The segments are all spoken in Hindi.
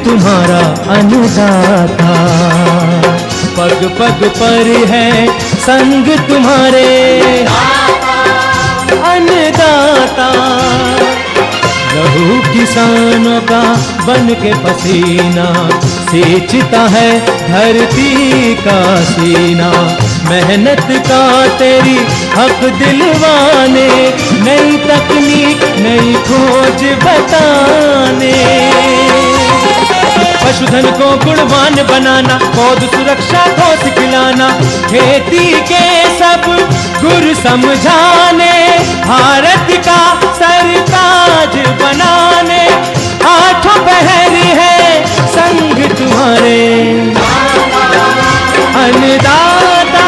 तुम्हारा अन्नदाता, पग पग पर है संग तुम्हारे अन्नदाता। लहू किसानों का बन के पसीना सींचता है धरती का सीना। मेहनत का तेरी हक दिलवाने, नई तकनीक नई खोज बताने। पशुधन को गुणवान बनाना, पौध सुरक्षा को सिखलाना, खेती के सब गुर समझाने, भारत का सरताज बनाने। आठों पहर है संग तुम्हारे अन्नदाता,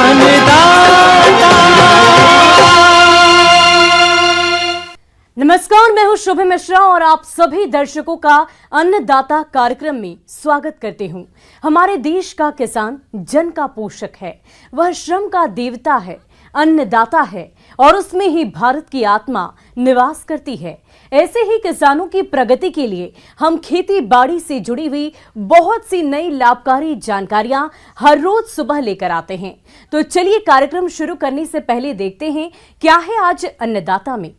अन्नदाता। नमस्कार, मैं हूं शुभ मिश्रा और आप सभी दर्शकों का अन्नदाता कार्यक्रम में स्वागत करती हूं। हमारे देश का किसान जन का पोषक है, वह श्रम का देवता है, अन्नदाता है और उसमें ही भारत की आत्मा निवास करती है। ऐसे ही किसानों की प्रगति के लिए हम खेती बाड़ी से जुड़ी हुई बहुत सी नई लाभकारी जानकारियां हर रोज सुबह लेकर आते हैं। तो चलिए कार्यक्रम शुरू करने से पहले देखते हैं क्या है आज अन्नदाता में।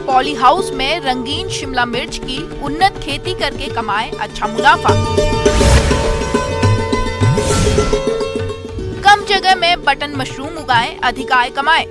पॉली हाउस में रंगीन शिमला मिर्च की उन्नत खेती करके कमाए अच्छा मुनाफा। कम जगह में बटन मशरूम उगाए, अधिक आय कमाए।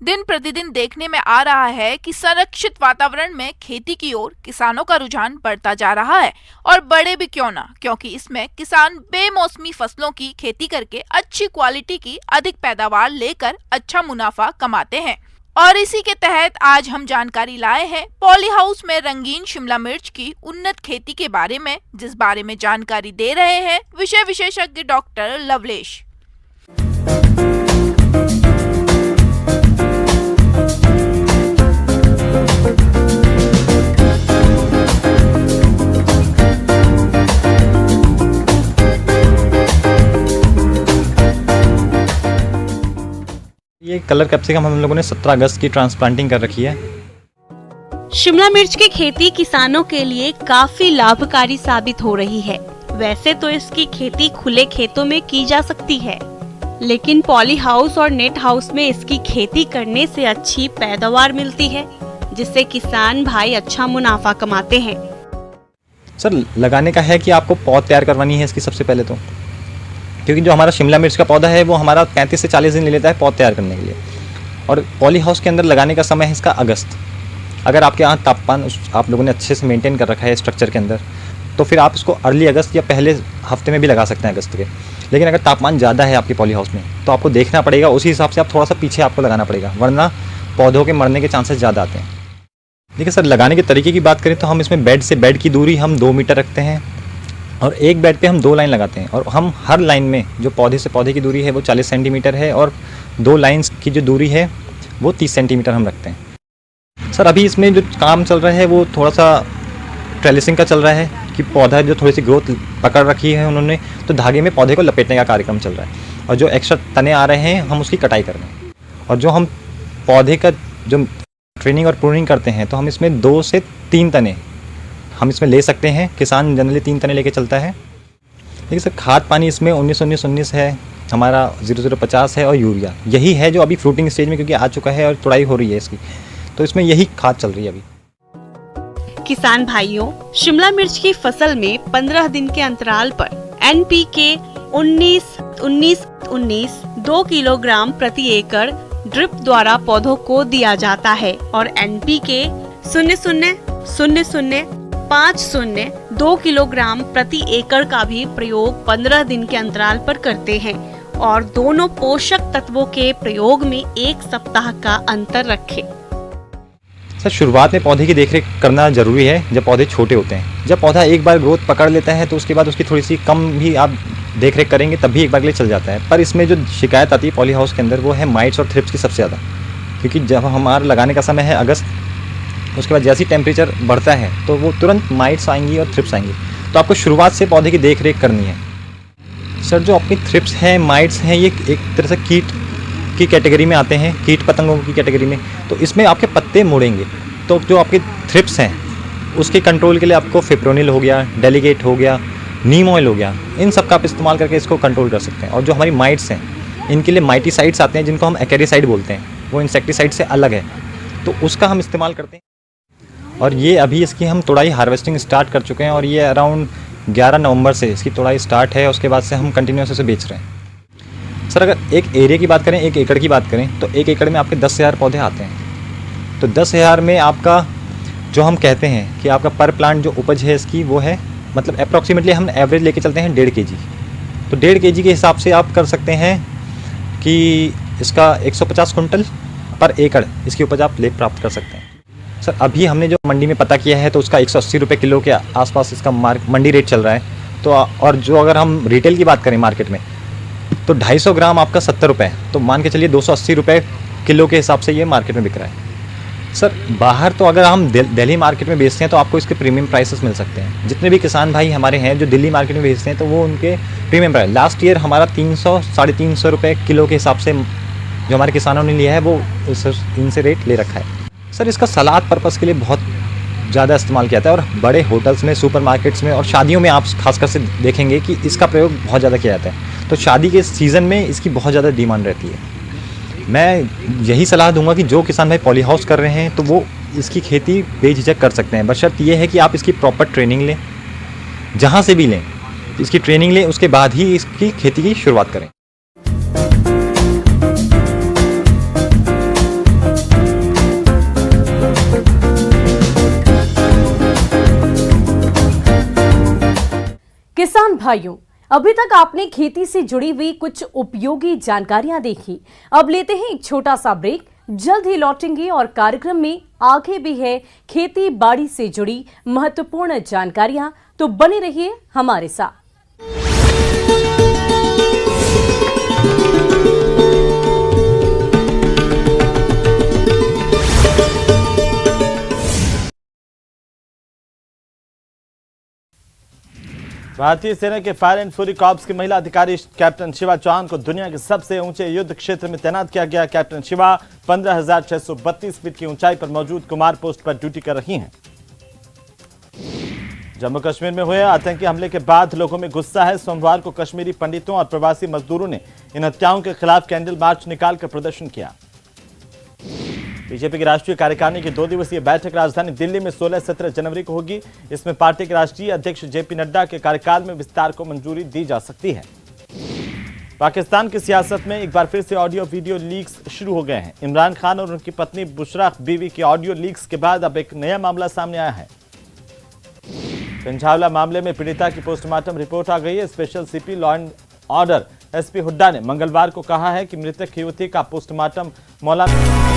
दिन प्रतिदिन देखने में आ रहा है कि संरक्षित वातावरण में खेती की ओर किसानों का रुझान बढ़ता जा रहा है, और बड़े भी क्यों ना, क्योंकि इसमें किसान बेमौसमी फसलों की खेती करके अच्छी क्वालिटी की अधिक पैदावार लेकर अच्छा मुनाफा कमाते हैं। और इसी के तहत आज हम जानकारी लाए हैं पॉली हाउस में रंगीन शिमला मिर्च की उन्नत खेती के बारे में, जिस बारे में जानकारी दे रहे हैं विषय विशेषज्ञ डॉक्टर लवलेश। ये कलर कैप्सिकम हम लोगों ने 17 अगस्त की ट्रांसप्लांटिंग कर रखी है। शिमला मिर्च की खेती किसानों के लिए काफी लाभकारी साबित हो रही है। वैसे तो इसकी खेती खुले खेतों में की जा सकती है, लेकिन पॉली हाउस और नेट हाउस में इसकी खेती करने से अच्छी पैदावार मिलती है, जिससे किसान भाई अच्छा मुनाफा कमाते हैं। सर, लगाने का है कि आपको पौध तैयार करवानी है इसकी सबसे पहले तो, क्योंकि जो हमारा शिमला मिर्च का पौधा है वो हमारा 35 से 40 दिन ले लेता है पौध तैयार करने के लिए। और पॉली हाउस के अंदर लगाने का समय है इसका अगस्त। अगर आपके यहाँ तापमान आप लोगों ने अच्छे से मेंटेन कर रखा है स्ट्रक्चर के अंदर, तो फिर आप इसको अर्ली अगस्त या पहले हफ्ते में भी लगा सकते हैं अगस्त के। लेकिन अगर तापमान ज़्यादा है आपके पॉली हाउस में, तो आपको देखना पड़ेगा, उसी हिसाब से आप थोड़ा सा पीछे आपको लगाना पड़ेगा, वरना पौधों के मरने के चांसेस ज़्यादा आते हैं। देखिए सर, लगाने के तरीके की बात करें तो हम इसमें बेड से बेड की दूरी हम 2 मीटर रखते हैं, और एक बेड पे हम 2 लाइन लगाते हैं। और हम हर लाइन में जो पौधे से पौधे की दूरी है वो 40 सेंटीमीटर है, और 2 लाइन्स की जो दूरी है वो 30 सेंटीमीटर हम रखते हैं। सर, अभी इसमें जो काम चल रहा है वो थोड़ा सा ट्रेलिसिंग का चल रहा है, कि पौधा जो थोड़ी सी ग्रोथ पकड़ रखी है उन्होंने, तो धागे में पौधे को लपेटने का कार्यक्रम चल रहा है, और जो एक्स्ट्रा तने आ रहे हैं हम उसकी कटाई कर रहे हैं। और जो हम पौधे का जो ट्रेनिंग और प्रूनिंग करते हैं, तो हम इसमें 2 से 3 तने हम इसमें ले सकते हैं। किसान जनरली 3 तने लेके चलता है। देखिए सर, खाद पानी इसमें 19-19-19 है, हमारा 0050 है, और यूरिया यही है जो अभी फ्रूटिंग स्टेज में क्योंकि आ चुका है और तुड़ाई हो रही है इसकी, तो इसमें यही खाद चल रही है अभी। किसान भाइयों, शिमला मिर्च की फसल में 15 दिन के अंतराल पर NPK 19-19-19 2 किलोग्राम प्रति एकड़ ड्रिप द्वारा पौधों को दिया जाता है, और NPK 00-00-50 2 किलोग्राम प्रति एकड़ का भी प्रयोग 15 दिन के अंतराल पर करते हैं, और दोनों पोषक तत्वों के प्रयोग में 1 सप्ताह का अंतर रखें। सर शुरुआत में पौधे की देखरेख करना ज़रूरी है जब पौधे छोटे होते हैं। जब पौधा एक बार ग्रोथ पकड़ लेता है तो उसके बाद उसकी थोड़ी सी कम भी आप देखरेख करेंगे तब भी एक बार के लिए चल जाता है। पर इसमें जो शिकायत आती है पॉली हाउस के अंदर वो है माइट्स और थ्रिप्स की सबसे ज़्यादा, क्योंकि जब हमारा लगाने का समय है अगस्त, उसके बाद जैसे ही टेम्परेचर बढ़ता है तो वो तुरंत माइट्स आएंगी और थ्रिप्स आएंगी। तो आपको शुरुआत से पौधे की देख रेख करनी है। सर जो अपनी थ्रिप्स हैं, माइट्स हैं, ये एक तरह से कीट की कैटेगरी में आते हैं, कीट पतंगों की कैटेगरी में। तो इसमें आपके पत्ते मुड़ेंगे, तो जो आपके थ्रिप्स हैं उसके कंट्रोल के लिए आपको फिप्रोनिल हो गया, डेलीगेट हो गया, नीम ऑयल हो गया, इन सब का आप इस्तेमाल करके इसको कंट्रोल कर सकते हैं। और जो हमारी माइट्स हैं इनके लिए माइटिसाइड्स आते हैं जिनको हम एक्रेसाइड बोलते हैं, वो इंसेक्टिसाइड से अलग है, तो उसका हम इस्तेमाल करते हैं। और ये अभी इसकी हम तुड़ाई हार्वेस्टिंग स्टार्ट कर चुके हैं और ये अराउंड 11 नवंबर से इसकी तुड़ाई स्टार्ट है। उसके बाद से हम कंटिन्यूस इसे बेच रहे हैं। सर अगर एक एरिया की बात करें, 1 एकड़ की बात करें, तो 1 एकड़ में आपके 10,000 पौधे आते हैं। तो 10,000 में आपका जो हम कहते हैं कि आपका पर प्लांट जो उपज है इसकी वो है, मतलब अप्रॉक्सीमेटली हम एवरेज लेके चलते हैं 1.5 kg। तो 1.5 kg के हिसाब से आप कर सकते हैं कि इसका 150 कुंटल पर एकड़ इसकी उपज आप ले प्राप्त कर सकते हैं। सर अभी हमने जो मंडी में पता किया है तो उसका 180 रुपये किलो के आसपास इसका मंडी रेट चल रहा है। तो और जो अगर हम रिटेल की बात करें मार्केट में तो 250 ग्राम आपका 70 रुपये, तो मान के चलिए 280 रुपये किलो के हिसाब से ये मार्केट में बिक रहा है। सर बाहर तो अगर हम दिल्ली मार्केट में बेचते हैं तो आपको इसके प्रीमियम प्राइसेस मिल सकते हैं। जितने भी किसान भाई हमारे हैं जो दिल्ली मार्केट में बेचते हैं तो वो उनके प्रीमियम प्राइस, लास्ट ईयर हमारा 300-350 रुपये किलो के हिसाब से जो हमारे किसानों ने लिया है वो इनसे रेट ले रखा है। सर इसका सलाद पर्पज़ के लिए बहुत ज़्यादा इस्तेमाल किया जाता है और बड़े होटल्स में, सुपरमार्केट्स में और शादियों में आप खासकर से देखेंगे कि इसका प्रयोग बहुत ज़्यादा किया जाता है। तो शादी के सीज़न में इसकी बहुत ज़्यादा डिमांड रहती है। मैं यही सलाह दूंगा कि जो किसान भाई पॉली हाउस कर रहे हैं तो वो इसकी खेती बेझिझक कर सकते हैं, बशर्त ये है कि आप इसकी प्रॉपर ट्रेनिंग लें, जहाँ से भी लें इसकी ट्रेनिंग लें, उसके बाद ही इसकी खेती की शुरुआत करें। किसान भाइयों, अभी तक आपने खेती से जुड़ी हुई कुछ उपयोगी जानकारियां देखी। अब लेते हैं एक छोटा सा ब्रेक, जल्द ही लौटेंगे और कार्यक्रम में आगे भी है खेती बाड़ी से जुड़ी महत्वपूर्ण जानकारियां, तो बने रहिए हमारे साथ। भारतीय सेना के फायर एंड फ्यूरी कॉर्प्स की महिला अधिकारी कैप्टन शिवा चौहान को दुनिया के सबसे ऊंचे युद्ध क्षेत्र में तैनात किया गया। कैप्टन शिवा 15,632 फीट की ऊंचाई पर मौजूद कुमार पोस्ट पर ड्यूटी कर रही हैं। जम्मू कश्मीर में हुए आतंकी हमले के बाद लोगों में गुस्सा है। सोमवार को कश्मीरी पंडितों और प्रवासी मजदूरों ने इन हत्याओं के खिलाफ कैंडल मार्च निकालकर प्रदर्शन किया। बीजेपी की राष्ट्रीय कार्यकारिणी की 2 दिवसीय बैठक राजधानी दिल्ली में 16-17 जनवरी को होगी। इसमें पार्टी के राष्ट्रीय अध्यक्ष जेपी नड्डा के कार्यकाल में विस्तार को मंजूरी दी जा सकती है। पाकिस्तान की सियासत में एक बार फिर से ऑडियो वीडियो लीक्स शुरू हो गए हैं। इमरान खान और उनकी पत्नी बुशरा बीवी की ऑडियो लीक्स के बाद अब एक नया मामला सामने आया है। पिंझावला मामले में पीड़िता की पोस्टमार्टम रिपोर्ट आ गई है। Special CP law and order SP Hooda ने मंगलवार को कहा है कि मृतक युवती का पोस्टमार्टम मौलाना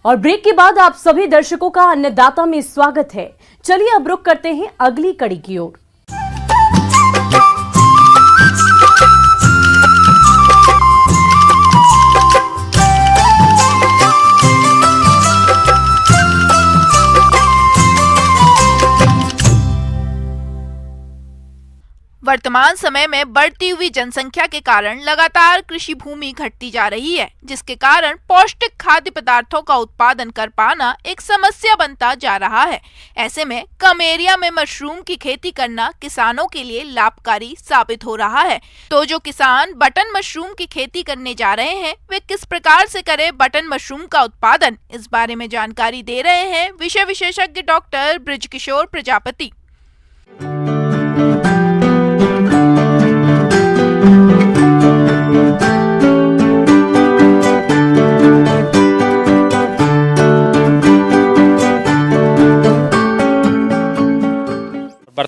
और ब्रेक के बाद आप सभी दर्शकों का अन्नदाता में स्वागत है। चलिए अब रुक करते हैं अगली कड़ी की ओर। वर्तमान समय में बढ़ती हुई जनसंख्या के कारण लगातार कृषि भूमि घटती जा रही है, जिसके कारण पौष्टिक खाद्य पदार्थों का उत्पादन कर पाना एक समस्या बनता जा रहा है। ऐसे में कम एरिया में मशरूम की खेती करना किसानों के लिए लाभकारी साबित हो रहा है। तो जो किसान बटन मशरूम की खेती करने जा रहे हैं, वे किस प्रकार से करें बटन मशरूम का उत्पादन, इस बारे में जानकारी दे रहे हैं विषय विशेषज्ञ डॉक्टर बृजकिशोर प्रजापति।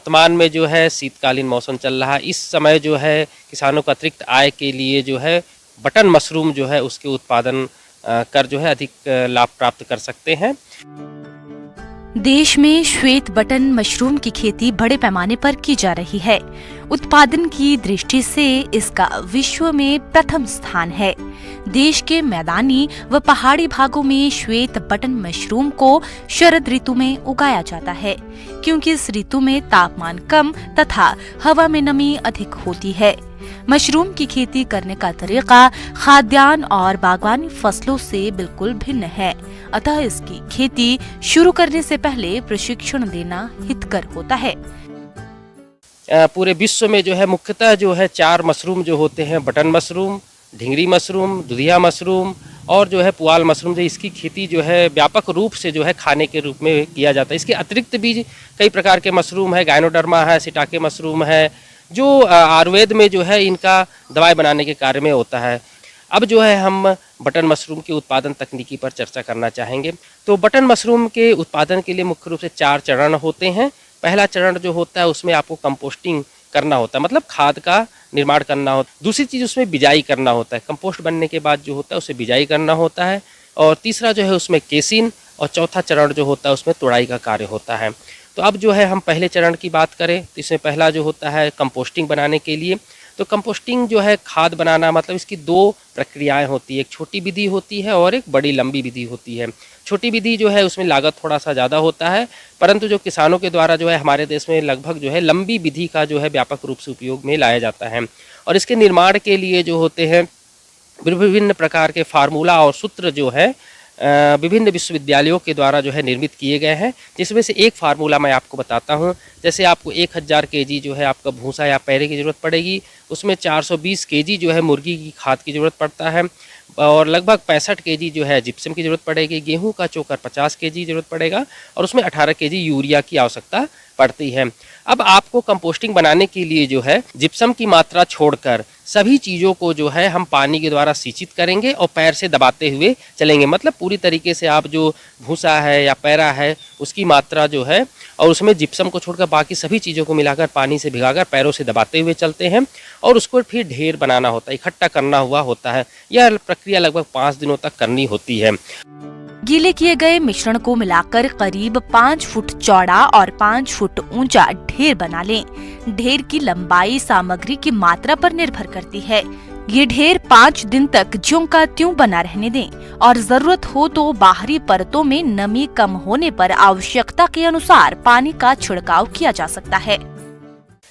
वर्तमान में जो है शीतकालीन मौसम चल रहा है, इस समय जो है किसानों को अतिरिक्त आय के लिए जो है बटन मशरूम जो है उसके उत्पादन कर जो है अधिक लाभ प्राप्त कर सकते हैं। देश में श्वेत बटन मशरूम की खेती बड़े पैमाने पर की जा रही है। उत्पादन की दृष्टि से इसका विश्व में प्रथम स्थान है। देश के मैदानी व पहाड़ी भागों में श्वेत बटन मशरूम को शरद ऋतु में उगाया जाता है, क्योंकि इस ऋतु में तापमान कम तथा हवा में नमी अधिक होती है। मशरूम की खेती करने का तरीका खाद्यान्न और बागवानी फसलों से बिल्कुल भिन्न है, अतः इसकी खेती शुरू करने से पहले प्रशिक्षण देना हितकर होता है। पूरे विश्व में जो है मुख्यतः जो है 4 मशरूम जो होते हैं, बटन मशरूम, ढिंगरी मशरूम, दुधिया मशरूम और जो है पुआल मशरूम, जो इसकी खेती जो है व्यापक रूप से जो है खाने के रूप में किया जाता है। इसके अतिरिक्त भी कई प्रकार के मशरूम है, गायनोडर्मा है, सिटाके मशरूम है, जो आयुर्वेद में जो है इनका दवाई बनाने के कार्य में होता है। अब जो है हम बटन मशरूम के उत्पादन तकनीकी पर चर्चा करना चाहेंगे। तो बटन मशरूम के उत्पादन के लिए मुख्य रूप से 4 चरण होते हैं। पहला चरण जो होता है उसमें आपको कंपोस्टिंग करना होता है, मतलब खाद का निर्माण करना होता है। दूसरी चीज़ उसमें बिजाई करना होता है, कंपोस्ट बनने के बाद जो होता है उसे बिजाई करना होता है। और तीसरा जो है उसमें केसिन, और चौथा चरण जो होता है उसमें तोड़ाई का कार्य होता है। तो अब जो है हम पहले चरण की बात करें तो इसमें पहला जो होता है कंपोस्टिंग बनाने के लिए। तो कंपोस्टिंग जो है खाद बनाना, मतलब इसकी 2 प्रक्रियाएं होती है, एक छोटी विधि होती है और एक बड़ी लंबी विधि होती है। छोटी विधि जो है उसमें लागत थोड़ा सा ज़्यादा होता है, परंतु जो किसानों के द्वारा जो है हमारे देश में लगभग जो है लंबी विधि का जो है व्यापक रूप से उपयोग में लाया जाता है। और इसके निर्माण के लिए जो होते हैं विभिन्न प्रकार के फार्मूला और सूत्र जो है विभिन्न विश्वविद्यालयों के द्वारा जो है निर्मित किए गए हैं, जिसमें से एक फार्मूला मैं आपको बताता हूं। जैसे आपको 1000 केजी जो है आपका भूसा या पैरे की ज़रूरत पड़ेगी, उसमें 420 केजी जो है मुर्गी की खाद की ज़रूरत पड़ता है, और लगभग 65 केजी जो है जिप्सम की ज़रूरत पड़ेगी। गेहूं का चोकर 50 केजी ज़रूरत पड़ेगा और उसमें 18 केजी यूरिया की आवश्यकता पड़ती है। अब आपको कंपोस्टिंग बनाने के लिए जो है जिप्सम की मात्रा छोड़कर सभी चीज़ों को जो है हम पानी के द्वारा सिंचित करेंगे और पैर से दबाते हुए चलेंगे, मतलब पूरी तरीके से आप जो भूसा है या पैरा है उसकी मात्रा जो है और उसमें जिप्सम को छोड़कर बाकी सभी चीज़ों को मिलाकर पानी से भिगाकर पैरों से दबाते हुए चलते हैं और उसको फिर ढेर बनाना होता है, इकट्ठा करना हुआ होता है। यह प्रक्रिया लगभग 5 दिनों तक करनी होती है। गीले किए गए मिश्रण को मिलाकर करीब 5 फुट चौड़ा और 5 फुट ऊंचा ढेर बना लें। ढेर की लंबाई सामग्री की मात्रा पर निर्भर करती है। ये ढेर 5 दिन तक ज्यों का त्यों बना रहने दें और जरूरत हो तो बाहरी परतों में नमी कम होने पर आवश्यकता के अनुसार पानी का छिड़काव किया जा सकता है।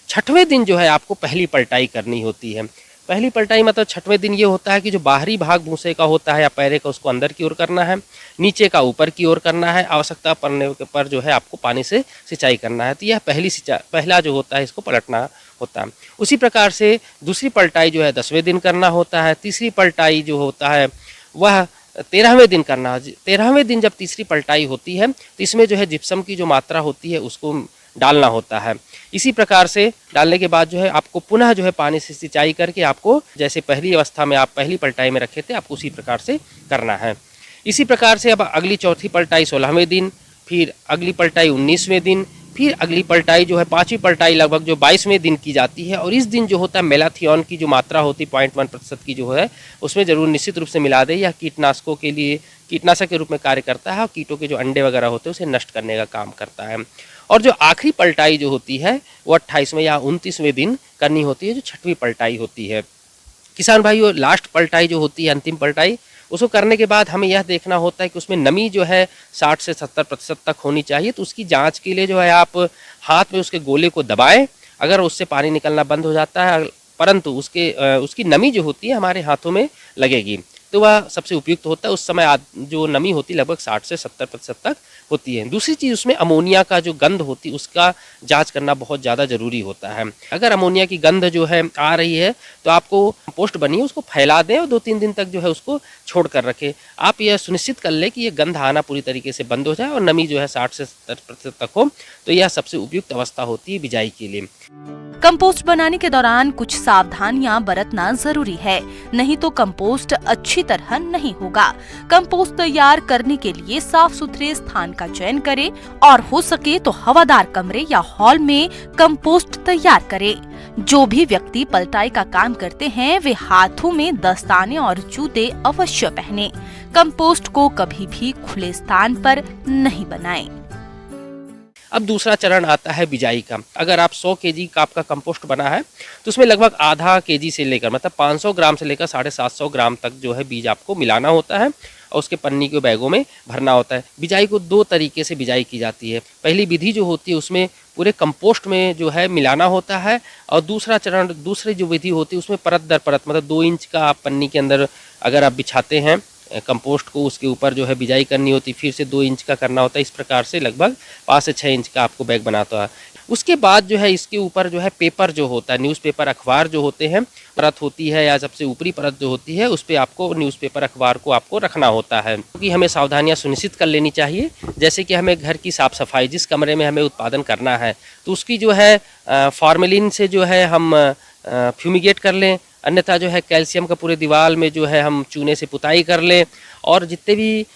6वें दिन जो है आपको पहली पलटाई करनी होती है। पहली पलटाई मतलब 6वें दिन ये होता है कि जो बाहरी भाग भूसे का होता है या पैरे का उसको अंदर की ओर करना है, नीचे का ऊपर की ओर करना है, आवश्यकता पड़ने पर जो है आपको पानी से सिंचाई करना है। तो यह पहला जो होता है इसको पलटना होता है। उसी प्रकार से दूसरी पलटाई जो है 10वें दिन करना होता है। तीसरी पलटाई जो होता है वह 13वें दिन करना है। 13वें दिन जब तीसरी पलटाई होती है तो इसमें जो है जिप्सम की जो मात्रा होती है उसको डालना होता है। इसी प्रकार से डालने के बाद जो है आपको पुनः जो है पानी से सिंचाई करके आपको जैसे पहली अवस्था में आप पहली पलटाई में रखे थे आपको उसी प्रकार से करना है। इसी प्रकार से अब अगली चौथी पलटाई 16वें दिन, फिर अगली पलटाई 19वें दिन, फिर अगली पलटाई जो है 5वीं पलटाई लगभग जो 22वें दिन की जाती है। और इस दिन जो होता है मेलाथियन की जो मात्रा होती है 0.1% की जो है उसमें जरूर निश्चित रूप से मिला दे। यह कीटनाशकों के लिए कीटनाशक के रूप में कार्य करता है और कीटों के जो अंडे वगैरह होते हैं उसे नष्ट करने का काम करता है। और जो आखिरी पलटाई जो होती है वो 28वें या 29वें दिन करनी होती है, जो 6वीं पलटाई होती है। किसान भाइयों, लास्ट पलटाई जो होती है, अंतिम पलटाई, उसको करने के बाद हमें यह देखना होता है कि उसमें नमी जो है 60 से 70% तक होनी चाहिए। तो उसकी जांच के लिए जो है आप हाथ में उसके गोले को दबाएं। अगर उससे पानी निकलना बंद हो जाता है परंतु उसकी नमी जो होती है हमारे हाथों में लगेगी तो वह सबसे उपयुक्त होता है। उस समय जो नमी होती है लगभग 60 से 70% तक होती है। दूसरी चीज़ उसमें अमोनिया का जो गंध होती है उसका जांच करना बहुत ज़्यादा ज़रूरी होता है। अगर अमोनिया की गंध जो है आ रही है तो आपको कंपोस्ट बनिए उसको फैला दें और 2-3 दिन तक जो है उसको छोड़ कर रखें। आप यह सुनिश्चित कर लें कि ये गंध आना पूरी तरीके से बंद हो जाए और नमी जो है 60 से 70% तक हो, तो यह सबसे उपयुक्त अवस्था होती है बिजाई के लिए। कंपोस्ट बनाने के दौरान कुछ सावधानियां बरतना जरूरी है, नहीं तो कंपोस्ट अच्छी तरह नहीं होगा। कंपोस्ट तैयार करने के लिए साफ सुथरे स्थान का चयन करें और हो सके तो हवादार कमरे या हॉल में कंपोस्ट तैयार करें। जो भी व्यक्ति पलटाई का काम करते हैं वे हाथों में दस्ताने और जूते अवश्य पहने। कंपोस्ट को कभी भी खुले स्थान पर नहीं बनाएं। अब दूसरा चरण आता है बिजाई का। अगर आप 100 केजी का आपका कंपोस्ट बना है तो उसमें लगभग आधा केजी से लेकर मतलब 500 ग्राम से लेकर 750 ग्राम तक जो है बीज आपको मिलाना होता है और उसके पन्नी के बैगों में भरना होता है। बिजाई को 2 तरीके से बिजाई की जाती है। पहली विधि जो होती है उसमें पूरे कंपोस्ट में जो है मिलाना होता है और दूसरी जो विधि होती है उसमें परत दर परत मतलब 2 इंच का आप पन्नी के अंदर अगर आप बिछाते हैं कंपोस्ट को, उसके ऊपर जो है बिजाई करनी होती, फिर से 2 इंच का करना होता है। इस प्रकार से लगभग 5 से 6 इंच का आपको बैग बनाता है। उसके बाद जो है इसके ऊपर जो है पेपर जो होता है, न्यूज़पेपर अखबार जो होते हैं, परत होती है या सबसे ऊपरी परत जो होती है उस पर आपको न्यूज़पेपर अखबार को आपको रखना होता है। क्योंकि हमें सावधानियां सुनिश्चित कर लेनी चाहिए, जैसे कि हमें घर की साफ सफाई, जिस कमरे में हमें उत्पादन करना है तो उसकी जो है फॉर्मेलिन से जो है हम फ्यूमिगेट कर लें, अन्यथा जो है कैल्शियम का पूरे दीवार में जो है हम चूने से पुताई कर लें और जितने भी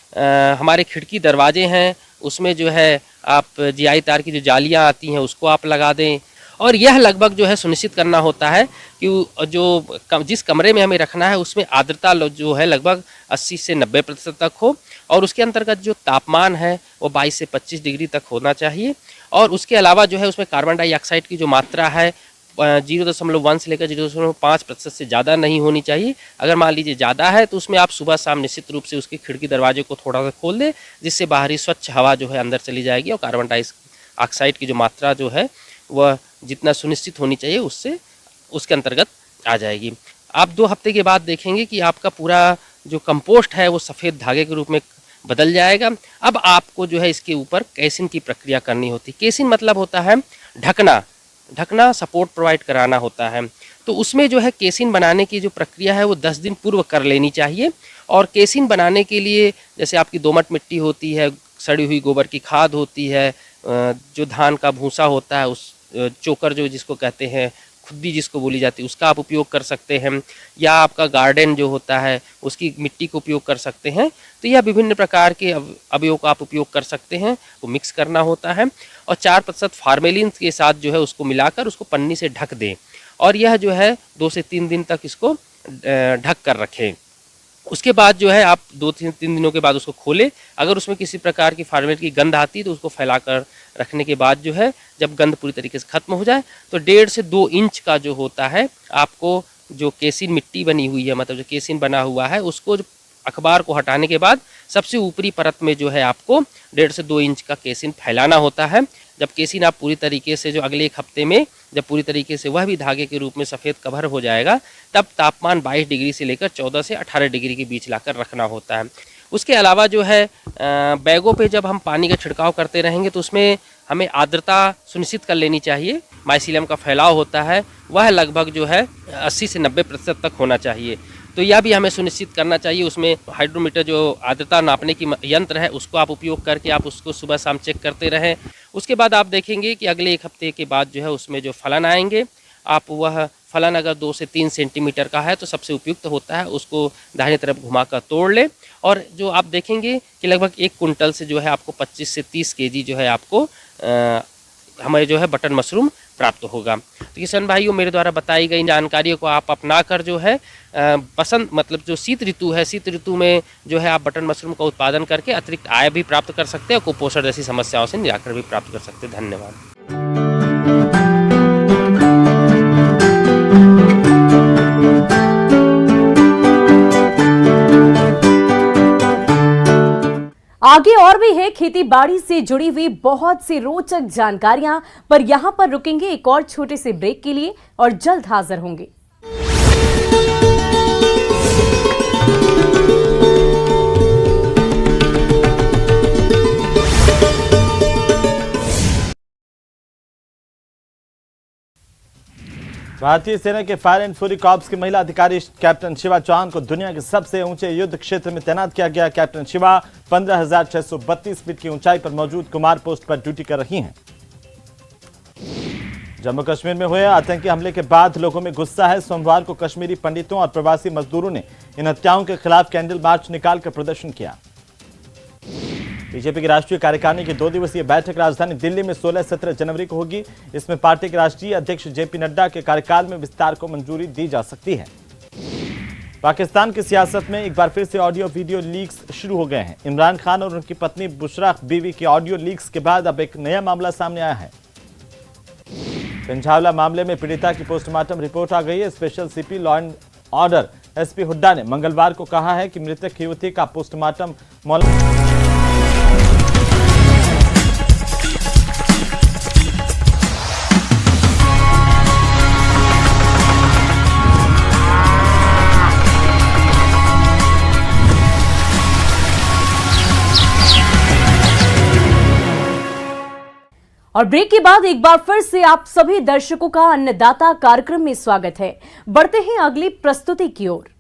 हमारे खिड़की दरवाजे हैं उसमें जो है आप जीआई तार की जो जालियां आती हैं उसको आप लगा दें। और यह लगभग जो है सुनिश्चित करना होता है कि जिस कमरे में हमें रखना है उसमें आर्द्रता जो है लगभग 80 से 90% तक हो और उसके अंतर्गत जो तापमान है वो 22 से 25 डिग्री तक होना चाहिए। और उसके अलावा जो है उसमें कार्बन डाइऑक्साइड की जो मात्रा है 0.1 से लेकर 0.5% से ज़्यादा नहीं होनी चाहिए। अगर मान लीजिए ज़्यादा है तो उसमें आप सुबह शाम निश्चित रूप से उसकी खिड़की दरवाजे को थोड़ा सा खोल दें, जिससे बाहरी स्वच्छ हवा जो है अंदर चली जाएगी और कार्बन डाइऑक्साइड की जो मात्रा जो है वह जितना सुनिश्चित होनी चाहिए उससे उसके अंतर्गत आ जाएगी। आप 2 हफ्ते के बाद देखेंगे कि आपका पूरा जो कंपोस्ट है वो सफ़ेद धागे के रूप में बदल जाएगा। अब आपको जो है इसके ऊपर केसिन की प्रक्रिया करनी होती है। केसिन मतलब होता है ढकना, सपोर्ट प्रोवाइड कराना होता है। तो उसमें जो है केसिन बनाने की जो प्रक्रिया है वो 10 दिन पूर्व कर लेनी चाहिए। और केसिन बनाने के लिए जैसे आपकी दोमट मिट्टी होती है, सड़ी हुई गोबर की खाद होती है, जो धान का भूसा होता है, उस चोकर जो जिसको कहते हैं, खुद्दी जिसको बोली जाती है, उसका आप उपयोग कर सकते हैं, या आपका गार्डन जो होता है उसकी मिट्टी को उपयोग कर सकते हैं। तो यह विभिन्न प्रकार के अवयवों का आप उपयोग कर सकते हैं, वो मिक्स करना होता है और 4% फार्मेलिन के साथ जो है उसको मिलाकर उसको पन्नी से ढक दें और यह जो है 2 से 3 दिन तक इसको ढक कर रखें। उसके बाद जो है आप 2-3 दिनों के बाद उसको खोलें। अगर उसमें किसी प्रकार की फार्मेलिन की गंध आती है तो उसको फैलाकर रखने के बाद जो है जब गंध पूरी तरीके से खत्म हो जाए तो 1.5 से 2 इंच का जो होता है आपको जो केसिन मिट्टी बनी हुई है, मतलब जो केसिन बना हुआ है, उसको अखबार को हटाने के बाद सबसे ऊपरी परत में जो है आपको 1.5 से 2 इंच का केसिन फैलाना होता है। जब केसिन आप पूरी तरीके से जो अगले 1 हफ्ते में जब पूरी तरीके से वह भी धागे के रूप में सफ़ेद कवर हो जाएगा तब तापमान 22 डिग्री से लेकर 14 से 18 डिग्री के बीच लाकर रखना होता है। उसके अलावा जो है बैगों पे जब हम पानी का छिड़काव करते रहेंगे तो उसमें हमें आर्द्रता सुनिश्चित कर लेनी चाहिए। माइसीलियम का फैलाव होता है वह लगभग जो है 80 से 90% तक होना चाहिए। तो यह भी हमें सुनिश्चित करना चाहिए। उसमें हाइड्रोमीटर जो आर्द्रता नापने की यंत्र है उसको आप उपयोग करके आप उसको सुबह शाम चेक करते रहें। उसके बाद आप देखेंगे कि अगले 1 हफ्ते के बाद जो है उसमें जो फलन आएंगे, आप वह फलन अगर 2 से 3 सेंटीमीटर का है तो सबसे उपयुक्त होता है, उसको दाहिने तरफ घुमाकर तोड़ लें और जो आप देखेंगे कि लगभग 1 कुंटल से जो है आपको 25 से 30 केजी जो है आपको हमारे जो है बटन मशरूम प्राप्त होगा। तो किसान भाइयों, मेरे द्वारा बताई गई जानकारियों को आप अपना कर जो है बसंत मतलब जो शीत ऋतु है, शीत ऋतु में जो है आप बटन मशरूम का उत्पादन करके अतिरिक्त आय भी प्राप्त कर सकते हैं और कुपोषण जैसी समस्याओं से निराकरण भी प्राप्त कर सकते हैं। धन्यवाद। आगे और भी है खेती बाड़ी से जुड़ी हुई बहुत सी रोचक जानकारियां, पर यहां पर रुकेंगे एक और छोटे से ब्रेक के लिए और जल्द हाजिर होंगे। भारतीय सेना के फायर एंड फ्यूरी कॉर्प्स की महिला अधिकारी कैप्टन शिवा चौहान को दुनिया के सबसे ऊंचे युद्ध क्षेत्र में तैनात किया गया। कैप्टन शिवा 15,632 फीट की ऊंचाई पर मौजूद कुमार पोस्ट पर ड्यूटी कर रही हैं। जम्मू कश्मीर में हुए आतंकी हमले के बाद लोगों में गुस्सा है। सोमवार को कश्मीरी पंडितों और प्रवासी मजदूरों ने इन हत्याओं के खिलाफ कैंडल मार्च निकालकर प्रदर्शन किया। बीजेपी की राष्ट्रीय कार्यकारिणी की 2 दिवसीय बैठक राजधानी दिल्ली में 16-17 जनवरी को होगी। इसमें पार्टी के राष्ट्रीय अध्यक्ष जेपी नड्डा के कार्यकाल में विस्तार को मंजूरी दी जा सकती है। पाकिस्तान की सियासत में एक बार फिर से ऑडियो वीडियो लीक्स शुरू हो गए हैं। इमरान खान और उनकी पत्नी बुशरा बीवी की ऑडियो लीक्स के बाद अब एक नया मामला सामने आया है। पिंझावला मामले में पीड़िता की पोस्टमार्टम रिपोर्ट आ गई है। Special CP law and order SP Hooda ने मंगलवार को कहा है कि मृतक युवती का पोस्टमार्टम और ब्रेक के बाद एक बार फिर से आप सभी दर्शकों का अन्नदाता कार्यक्रम में स्वागत है। बढ़ते हैं अगली प्रस्तुति की ओर।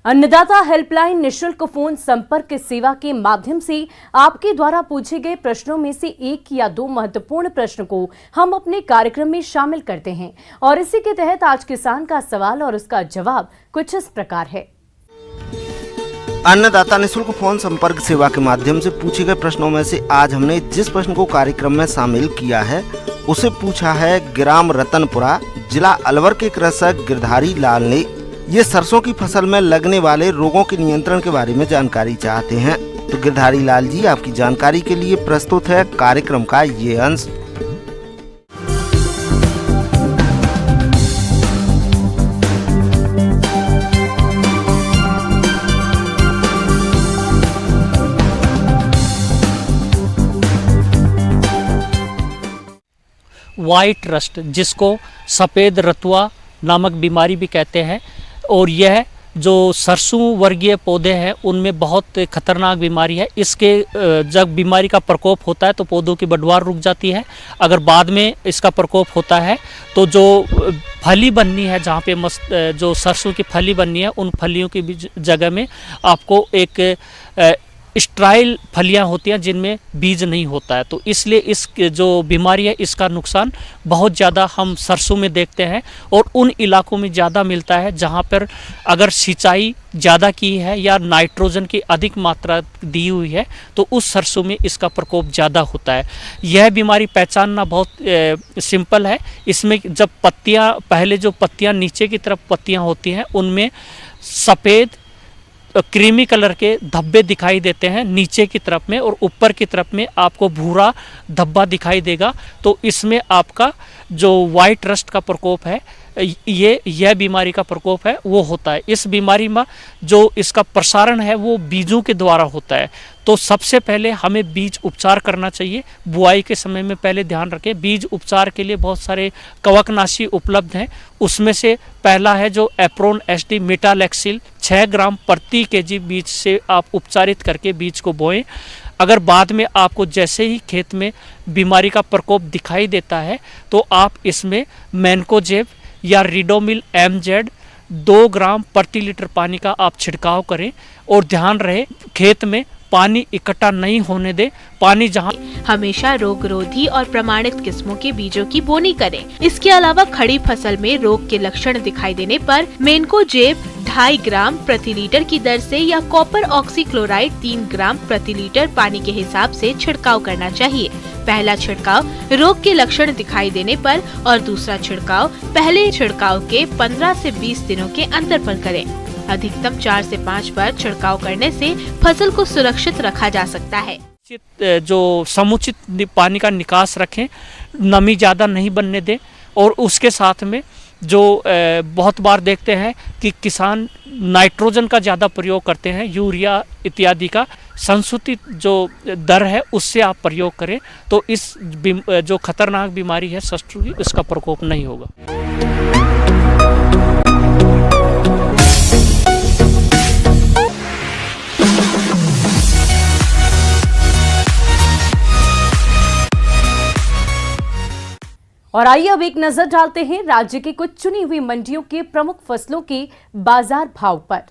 अन्नदाता हेल्पलाइन निशुल्क फोन संपर्क सेवा के माध्यम से आपके द्वारा पूछे गए प्रश्नों में से 1 या 2 महत्वपूर्ण प्रश्न को हम अपने कार्यक्रम में शामिल करते हैं और इसी के तहत आज किसान का सवाल और उसका जवाब कुछ इस प्रकार है। अन्नदाता निशुल्क फोन संपर्क सेवा के माध्यम से पूछे गए प्रश्नों में से आज हमने जिस प्रश्न को कार्यक्रम में शामिल किया है उसे पूछा है ग्राम रतनपुरा, जिला अलवर के कृषक गिरधारी लाल ने। ये सरसों की फसल में लगने वाले रोगों के नियंत्रण के बारे में जानकारी चाहते हैं। तो गिरधारी लाल जी, आपकी जानकारी के लिए प्रस्तुत है कार्यक्रम का ये अंश। वाइट रस्ट, जिसको सफ़ेद रतुआ नामक बीमारी भी कहते हैं, और यह जो सरसों वर्गीय पौधे हैं उनमें बहुत खतरनाक बीमारी है। इसके जब बीमारी का प्रकोप होता है तो पौधों की बढ़वार रुक जाती है। अगर बाद में इसका प्रकोप होता है तो जो फली बननी है, जहाँ पे जो सरसों की फली बननी है, उन फलियों की जगह में आपको एक स्ट्राइल फलियां होती हैं जिनमें बीज नहीं होता है। तो इसलिए इस जो बीमारी है इसका नुकसान बहुत ज़्यादा हम सरसों में देखते हैं और उन इलाकों में ज़्यादा मिलता है जहां पर अगर सिंचाई ज़्यादा की है या नाइट्रोजन की अधिक मात्रा दी हुई है तो उस सरसों में इसका प्रकोप ज़्यादा होता है। यह बीमारी पहचानना बहुत सिंपल है। इसमें जब पत्तियाँ, पहले जो पत्तियाँ नीचे की तरफ पत्तियाँ होती हैं उनमें सफ़ेद क्रीमी कलर के धब्बे दिखाई देते हैं नीचे की तरफ में, और ऊपर की तरफ में आपको भूरा धब्बा दिखाई देगा। तो इसमें आपका जो वाइट रस्ट का प्रकोप है, यह बीमारी का प्रकोप है वो होता है। इस बीमारी में जो इसका प्रसारण है वो बीजों के द्वारा होता है। तो सबसे पहले हमें बीज उपचार करना चाहिए। बुआई के समय में पहले ध्यान रखें, बीज उपचार के लिए बहुत सारे कवकनाशी उपलब्ध हैं। उसमें से पहला है जो एप्रोन एसडी मेटालेक्सिल 6 ग्राम प्रति केजी बीज से आप उपचारित करके बीज को बोएं। अगर बाद में आपको जैसे ही खेत में बीमारी का प्रकोप दिखाई देता है तो आप इसमें मैनकोजेब या रिडोमिल MZ 2 ग्राम प्रति लीटर पानी का आप छिड़काव करें, और ध्यान रहे खेत में पानी इकट्ठा नहीं होने दे। पानी जहां हमेशा रोगरोधी और प्रमाणित किस्मों के बीजों की बोनी करें। इसके अलावा खड़ी फसल में रोग के लक्षण दिखाई देने पर मेनकोजेब 2.5 ग्राम प्रति लीटर की दर से या कॉपर ऑक्सीक्लोराइड 3 ग्राम प्रति लीटर पानी के हिसाब से छिड़काव करना चाहिए। पहला छिड़काव रोग के लक्षण दिखाई देने पर और दूसरा छिड़काव पहले छिड़काव के 15 से 20 दिनों के अंतर पर करें। अधिकतम 4 से 5 बार छिड़काव करने से फसल को सुरक्षित रखा जा सकता है। जो समुचित पानी का निकास रखें, नमी ज़्यादा नहीं बनने दें, और उसके साथ में जो बहुत बार देखते हैं कि किसान नाइट्रोजन का ज़्यादा प्रयोग करते हैं, यूरिया इत्यादि का संशोधित जो दर है उससे आप प्रयोग करें तो इस जो खतरनाक बीमारी है सरसों की, इसका प्रकोप नहीं होगा। और आइए अब एक नजर डालते हैं राज्य की कुछ चुनी हुई मंडियों के प्रमुख फसलों के बाजार भाव पर।